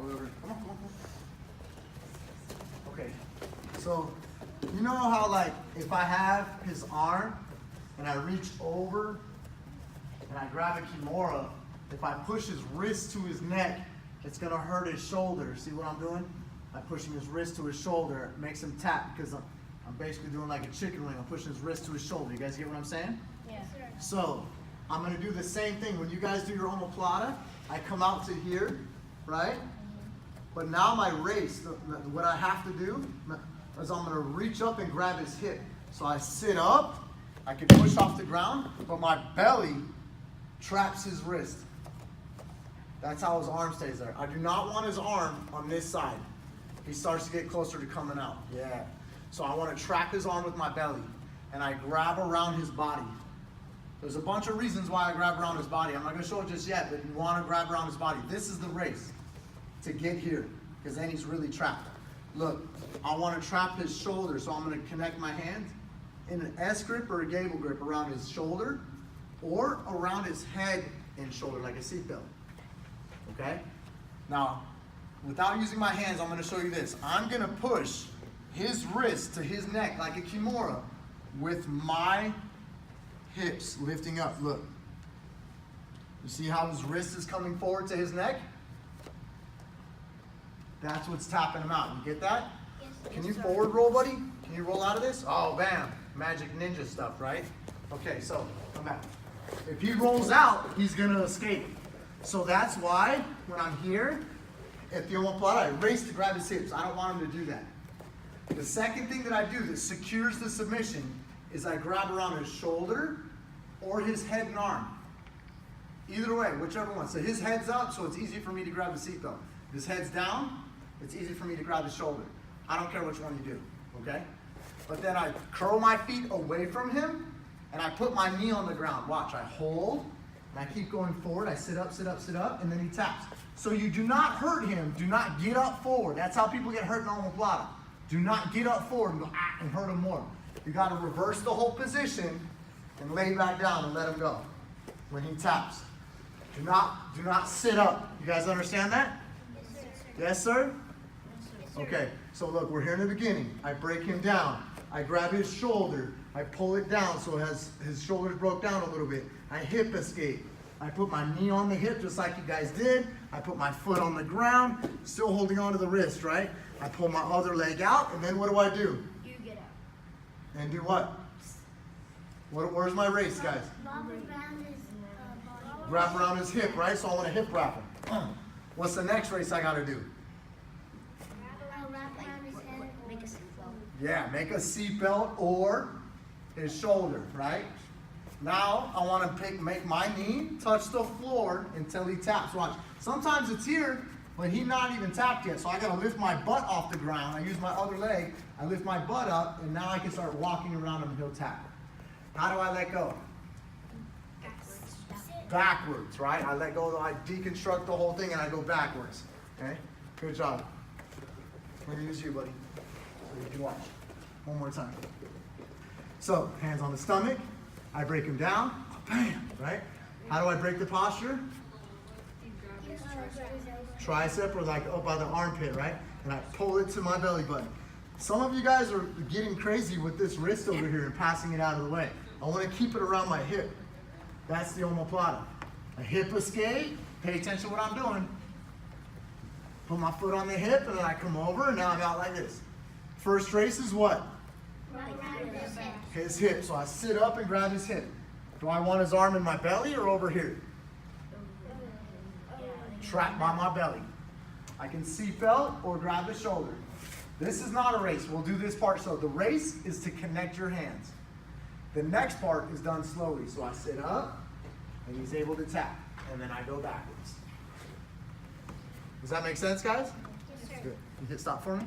all the way over. Come on, come on, come on. Okay. So, you know how like if I have his arm and I reach over and I grab a Kimura, if I push his wrist to his neck, it's gonna hurt his shoulder. See what I'm doing? I'm pushing his wrist to his shoulder. It makes him tap because I'm basically doing like a chicken wing. I'm pushing his wrist to his shoulder. You guys get what I'm saying? Yeah. So I'm gonna do the same thing. When you guys do your omoplata, I come out to here, right? But now my race, what I have to do is I'm gonna reach up and grab his hip. So I sit up, I can push off the ground, but my belly traps his wrist. That's how his arm stays there. I do not want his arm on this side. He starts to get closer to coming out. Yeah. So I want to trap his arm with my belly, and I grab around his body. There's a bunch of reasons why I grab around his body. I'm not going to show it just yet, but you want to grab around his body. This is the race to get here, because then he's really trapped. Look, I want to trap his shoulder, so I'm going to connect my hand in an S grip or a gable grip around his shoulder, or around his head and shoulder, like a seatbelt. Okay? Now, without using my hands, I'm going to show you this. I'm going to push his wrist to his neck like a Kimura with my hips lifting up. Look. You see how his wrist is coming forward to his neck? That's what's tapping him out. You get that? Yes. Can you forward roll, buddy? Can you roll out of this? Oh, bam. Magic ninja stuff, right? Okay, so come back. If he rolls out, he's going to escape. So that's why when I'm here at the omoplata, I race to grab his hips. I don't want him to do that. The second thing that I do that secures the submission is I grab around his shoulder or his head and arm. Either way, whichever one. So his head's up, so it's easy for me to grab his seatbelt. If his head's down, it's easy for me to grab his shoulder. I don't care which one you do, okay? But then I curl my feet away from him and I put my knee on the ground. Watch, I hold and I keep going forward. I sit up, sit up, sit up, and then he taps. So you do not hurt him. Do not get up forward. That's how people get hurt in omoplata. Do not get up forward and go and hurt him more. You got to reverse the whole position and lay back down and let him go when he taps. Do not sit up. You guys understand that? Yes, sir? Okay, so look, we're here in the beginning. I break him down. I grab his shoulder. I pull it down so his shoulders broke down a little bit. I hip escape. I put my knee on the hip just like you guys did. I put my foot on the ground, still holding on to the wrist, right? I pull my other leg out, and then what do? You get up. And do what? Where's my race, guys? Wrap around his hip, right? So I want to hip wrap him. What's the next race I got to do? Make a seatbelt. Yeah, make a seatbelt or his shoulder, right? Now I want to make my knee touch the floor until he taps. Watch. Sometimes it's here, but he's not even tapped yet. So I got to lift my butt off the ground. I use my other leg. I lift my butt up, and now I can start walking around him and he'll tap. How do I let go? Backwards, right? I let go, I deconstruct the whole thing and I go backwards. Okay? Good job. Let me use you, buddy. So you can watch. One more time. So, hands on the stomach. I break him down. Bam! Right? How do I break the posture? Tricep or like up by the armpit, right? And I pull it to my belly button. Some of you guys are getting crazy with this wrist over here and passing it out of the way. I want to keep it around my hip. That's the omoplata. A hip escape. Pay attention to what I'm doing. Put my foot on the hip and then I come over and now I'm out like this. First race is what? His hip. So I sit up and grab his hip. Do I want his arm in my belly or over here? Trapped by my belly. I can seatbelt or grab the shoulder. This is not a race. We'll do this part. So the race is to connect your hands. The next part is done slowly. So I sit up and he's able to tap. And then I go backwards. Does that make sense, guys? Yes, sir. Good. You hit stop for me?